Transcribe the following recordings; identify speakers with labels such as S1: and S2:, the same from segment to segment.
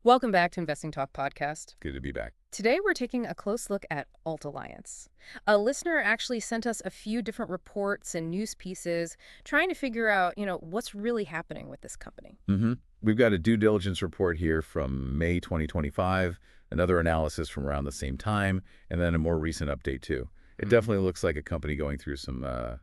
S1: Welcome back to Investing Talk Podcast.
S2: Good to be back.
S1: Today we're taking a close look at Ault. A listener actually sent us a few different reports and news pieces trying to figure out, what's really happening with this company.
S2: We've got a due diligence report here from May 2025, another analysis from around the same time, and then a more recent update too. It definitely looks like a company going through some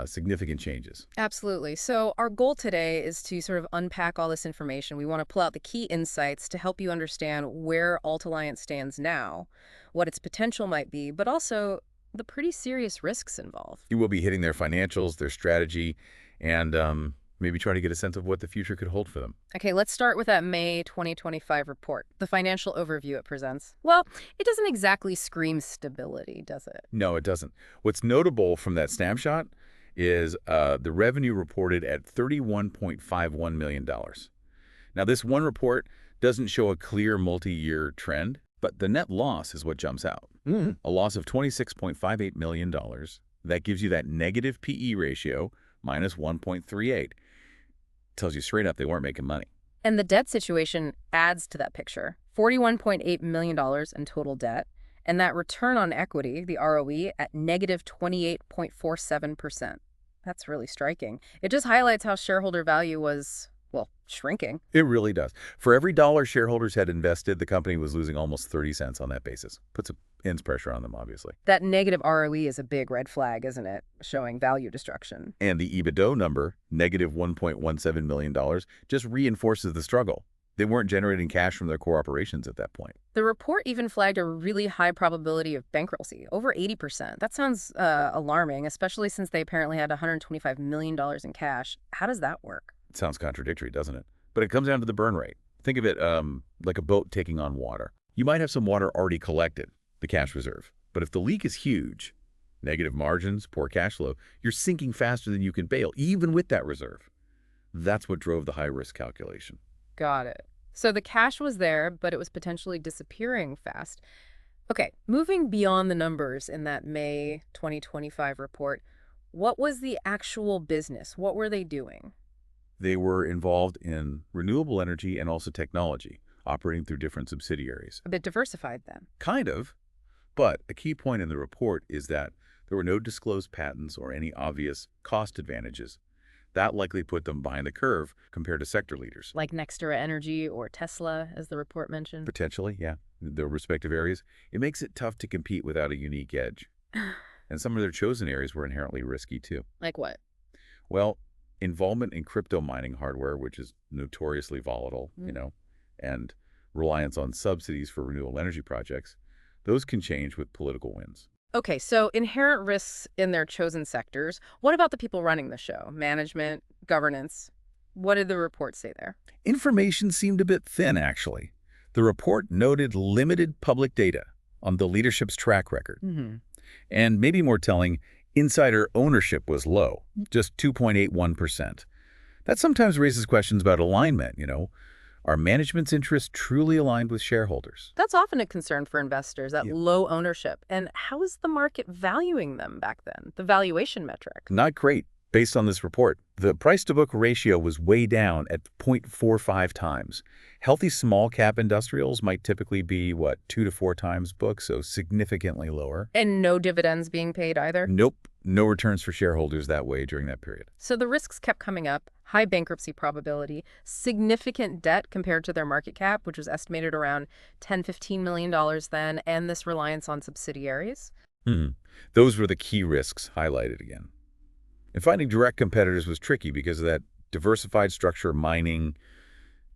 S2: significant changes.
S1: Absolutely. So our goal today is to sort of unpack all this information. We want to pull out the key insights to help you understand where Ault stands now, what its potential might be, but also the pretty serious risks involved.
S2: You will be hitting their financials, their strategy, and maybe try to get a sense of what the future could hold for them.
S1: Okay, let's start with that May 2025 report, the financial overview it presents. Well, it doesn't exactly scream stability, does it?
S2: No, it doesn't. What's notable from that snapshot is the revenue reported at $31.51 million. Now, this one report doesn't show a clear multi-year trend, but the net loss is what jumps out. A loss of $26.58 million. That gives you that negative PE ratio, minus 1.38. Tells you straight up they weren't making money.
S1: And the debt situation adds to that picture. $41.8 million in total debt. And that return on equity, the ROE, at negative 28.47%. That's really striking. It just highlights how shareholder value was, well, shrinking.
S2: It really does. For every dollar shareholders had invested, the company was losing almost 30 cents on that basis. Puts immense pressure on them, obviously.
S1: That negative ROE is a big red flag, isn't it? Showing value destruction.
S2: And the EBITDA number, negative $1.17 million, just reinforces the struggle. They weren't generating cash from their core operations at that point.
S1: The report even flagged a really high probability of bankruptcy, over 80%. That sounds alarming, especially since they apparently had $125 million in cash. How does that work?
S2: It sounds contradictory, doesn't it? But it comes down to the burn rate. Think of it like a boat taking on water. You might have some water already collected, the cash reserve. But if the leak is huge, negative margins, poor cash flow, you're sinking faster than you can bail, even with that reserve. That's what drove the high-risk calculation.
S1: Got it. So the cash was there, but it was potentially disappearing fast. Okay, moving beyond the numbers in that May 2025 report, what was the actual business? What were they doing?
S2: They were involved in renewable energy and also technology, operating through different subsidiaries.
S1: A bit diversified then.
S2: Kind of. But a key point in the report is that there were no disclosed patents or any obvious cost advantages. That likely put them behind the curve compared to sector leaders.
S1: Like Nextera Energy or Tesla, as the report mentioned?
S2: Potentially, yeah, in their respective areas. It makes it tough to compete without a unique edge. And some of their chosen areas were inherently risky, too.
S1: Like what?
S2: Well, involvement in crypto mining hardware, which is notoriously volatile, and reliance on subsidies for renewable energy projects, those can change with political winds.
S1: Okay, so inherent risks in their chosen sectors. What about the people running the show? Management, governance? What did the report say there?
S2: Information seemed a bit thin, actually. The report noted limited public data on the leadership's track record. And maybe more telling, insider ownership was low, just 2.81%. That sometimes raises questions about alignment, Are management's interests truly aligned with shareholders?
S1: That's often a concern for investors, that low ownership. And how is the market valuing them back then? The valuation metric?
S2: Not great, based on this report. The price-to-book ratio was way down at 0.45 times. Healthy small-cap industrials might typically be, 2 to 4 times book, so significantly lower.
S1: And no dividends being paid either?
S2: Nope. No returns for shareholders that way during that period.
S1: So the risks kept coming up, high bankruptcy probability, significant debt compared to their market cap, which was estimated around $10–15 million then, and this reliance on subsidiaries.
S2: Those were the key risks highlighted again. And finding direct competitors was tricky because of that diversified structure, mining,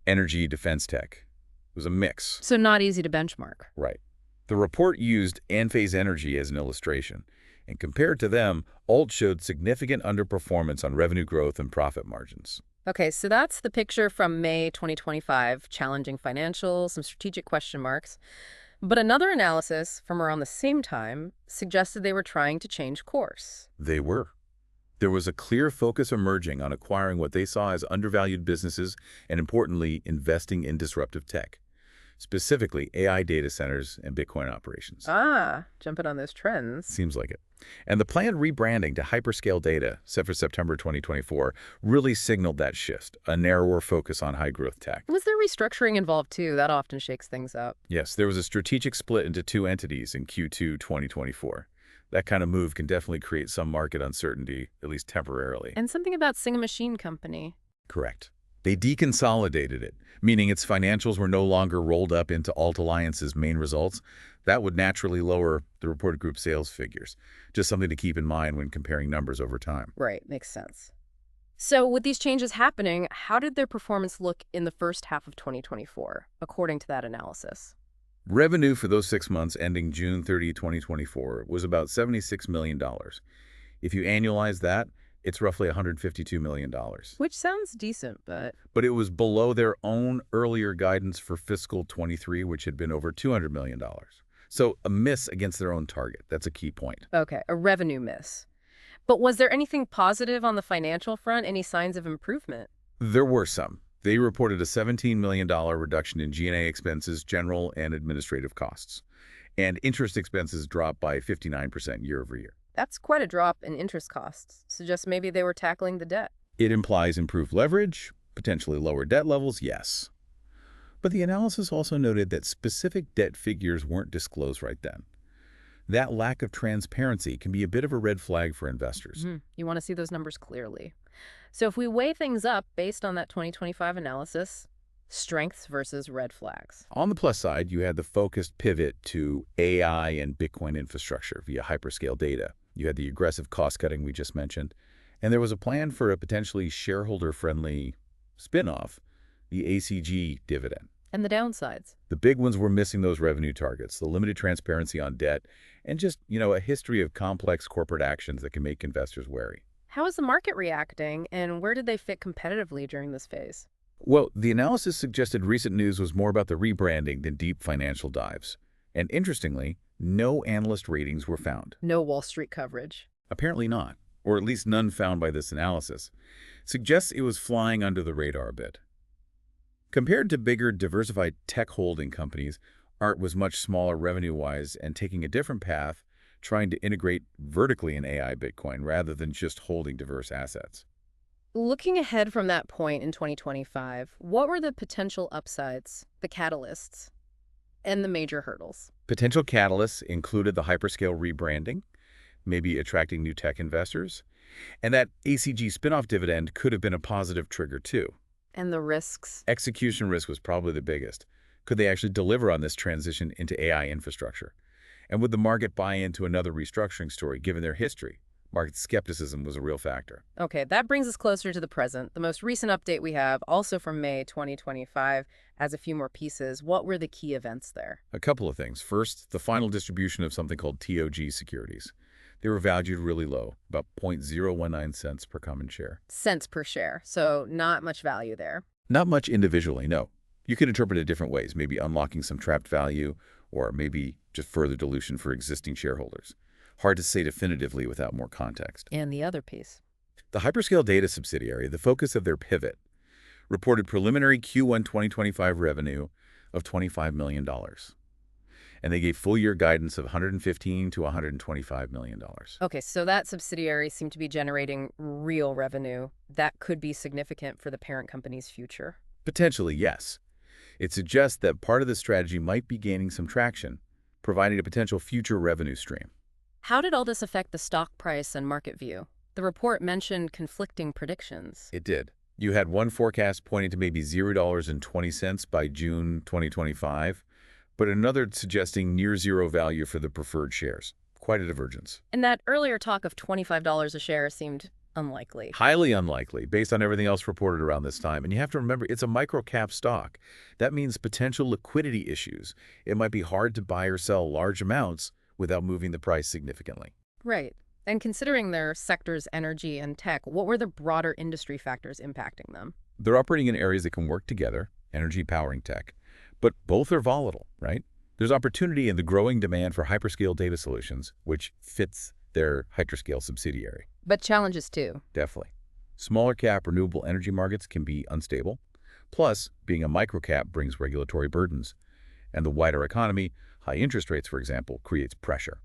S2: energy, defense tech. It was a mix.
S1: So not easy to benchmark.
S2: Right. The report used Enphase Energy as an illustration. And compared to them, Ault showed significant underperformance on revenue growth and profit margins.
S1: Okay, so that's the picture from May 2025, challenging financials, some strategic question marks. But another analysis from around the same time suggested they were trying to change course.
S2: They were. There was a clear focus emerging on acquiring what they saw as undervalued businesses and, importantly, investing in disruptive tech. specifically AI data centers and Bitcoin operations.
S1: Ah, jumping on those trends.
S2: Seems like it. And the planned rebranding to hyperscale data, set for September 2024, really signaled that shift, a narrower focus on high-growth tech.
S1: Was there restructuring involved too? That often shakes things up.
S2: Yes, there was a strategic split into two entities in Q2 2024. That kind of move can definitely create some market uncertainty, at least temporarily.
S1: And something about Sing Machine Company.
S2: Correct. They deconsolidated it, meaning its financials were no longer rolled up into Ault Alliance's main results. That would naturally lower the reported group sales figures. Just something to keep in mind when comparing numbers over time.
S1: Right, makes sense. So with these changes happening, how did their performance look in the first half of 2024, according to that analysis?
S2: Revenue for those 6 months ending June 30, 2024 was about $76 million. If you annualize that, it's roughly $152 million.
S1: Which sounds decent, but
S2: But it was below their own earlier guidance for fiscal 23, which had been over $200 million. So a miss against their own target. That's a key point.
S1: okay, a revenue miss. But was there anything positive on the financial front? Any signs of improvement?
S2: There were some. They reported a $17 million reduction in G&A expenses, general and administrative costs. And interest expenses dropped by 59% year over year.
S1: That's quite a drop in interest costs. Suggests maybe they were tackling the debt.
S2: It implies improved leverage, potentially lower debt levels, yes. But the analysis also noted that specific debt figures weren't disclosed right then. That lack of transparency can be a bit of a red flag for investors.
S1: You want to see those numbers clearly. So if we weigh things up based on that 2025 analysis, strengths versus red flags.
S2: On the plus side, you had the focused pivot to AI and Bitcoin infrastructure via hyperscale data. You had the aggressive cost-cutting we just mentioned, and there was a plan for a potentially shareholder-friendly spin-off, the ACG dividend.
S1: And the downsides.
S2: The big ones were missing those revenue targets, the limited transparency on debt, and just, a history of complex corporate actions that can make investors wary.
S1: How is the market reacting, and where did they fit competitively during this phase?
S2: Well, the analysis suggested recent news was more about the rebranding than deep financial dives. And interestingly, no analyst ratings were found.
S1: No Wall Street coverage.
S2: Apparently not, or at least none found by this analysis. Suggests it was flying under the radar a bit. Compared to bigger, diversified tech holding companies, ART was much smaller revenue-wise and taking a different path, trying to integrate vertically in AI Bitcoin rather than just holding diverse assets.
S1: Looking ahead from that point in 2025, what were the potential upsides, the catalysts, and the major hurdles?
S2: Potential catalysts included the hyperscale rebranding, maybe attracting new tech investors, and that ACG spinoff dividend could have been a positive trigger too.
S1: And the risks?
S2: Execution risk was probably the biggest. Could they actually deliver on this transition into AI infrastructure? And would the market buy into another restructuring story given their history? Market skepticism was a real factor.
S1: Okay, that brings us closer to the present. The most recent update we have, also from May 2025, has a few more pieces. What were the key events there?
S2: A couple of things. First, the final distribution of something called TOG securities. They were valued really low, about 0.019 cents per common share.
S1: Cents per share, so not much value there.
S2: Not much individually, no. You could interpret it different ways, maybe unlocking some trapped value, or maybe just further dilution for existing shareholders. Hard to say definitively without more context.
S1: And the other piece?
S2: The hyperscale data subsidiary, the focus of their pivot, reported preliminary Q1 2025 revenue of $25 million. And they gave full-year guidance of $115 to $125 million.
S1: Okay, so that subsidiary seemed to be generating real revenue. That could be significant for the parent company's future.
S2: Potentially, yes. It suggests that part of the strategy might be gaining some traction, providing a potential future revenue stream.
S1: How did all this affect the stock price and market view? The report mentioned conflicting predictions.
S2: It did. You had one forecast pointing to maybe $0.20 by June 2025, but another suggesting near zero value for the preferred shares. Quite a divergence.
S1: And that earlier talk of $25 a share seemed unlikely.
S2: Highly unlikely, based on everything else reported around this time. And you have to remember, it's a micro-cap stock. That means potential liquidity issues. It might be hard to buy or sell large amounts without moving the price significantly.
S1: Right. And considering their sectors, energy and tech, what were the broader industry factors impacting them?
S2: They're operating in areas that can work together, energy powering tech, but both are volatile, right? There's opportunity in the growing demand for hyperscale data solutions, which fits their hyperscale subsidiary.
S1: But challenges too.
S2: Definitely. Smaller cap renewable energy markets can be unstable. Plus, being a microcap brings regulatory burdens. And the wider economy, high interest rates, for example, creates pressure.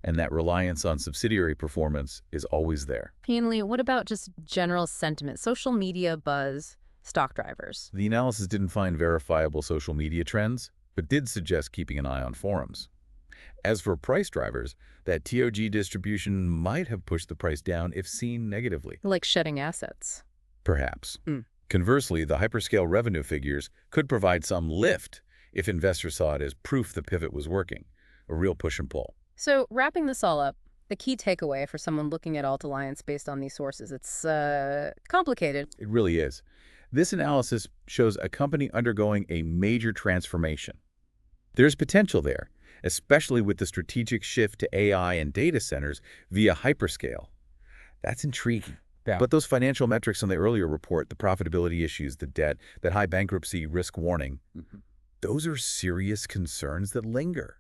S2: And that reliance on subsidiary performance is always there.
S1: Hanley, what about just general sentiment, social media buzz, stock drivers?
S2: The analysis didn't find verifiable social media trends, but did suggest keeping an eye on forums. As for price drivers, that TOG distribution might have pushed the price down if seen negatively.
S1: Like shedding assets.
S2: Perhaps.
S1: Mm.
S2: Conversely, the hyperscale revenue figures could provide some lift if investors saw it as proof the pivot was working, a real push and pull.
S1: So wrapping this all up, the key takeaway for someone looking at Ault Alliance based on these sources, it's complicated.
S2: It really is. This analysis shows a company undergoing a major transformation. There's potential there, especially with the strategic shift to AI and data centers via hyperscale. That's intriguing.
S3: Yeah.
S2: But those financial metrics on the earlier report, the profitability issues, the debt, that high bankruptcy risk warning, those are serious concerns that linger.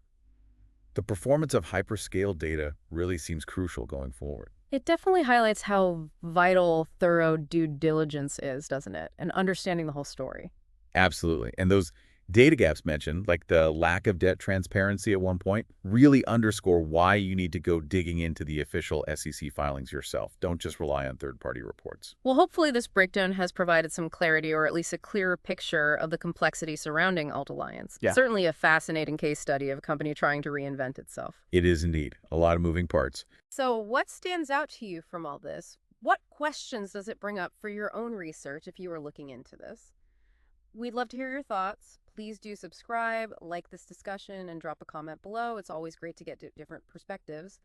S2: The performance of hyperscale data really seems crucial going forward.
S1: It definitely highlights how vital thorough due diligence is, doesn't it? And understanding the whole story.
S2: Absolutely. And those data gaps mentioned, like the lack of debt transparency at one point, really underscore why you need to go digging into the official SEC filings yourself. Don't just rely on third-party reports.
S1: Well, hopefully this breakdown has provided some clarity or at least a clearer picture of the complexity surrounding Ault Alliance.
S3: Yeah.
S1: Certainly a fascinating case study of a company trying to reinvent itself.
S2: It is indeed. A lot of moving parts.
S1: So what stands out to you from all this? What questions does it bring up for your own research if you were looking into this? We'd love to hear your thoughts. Please do subscribe, like this discussion, and drop a comment below. It's always great to get different perspectives.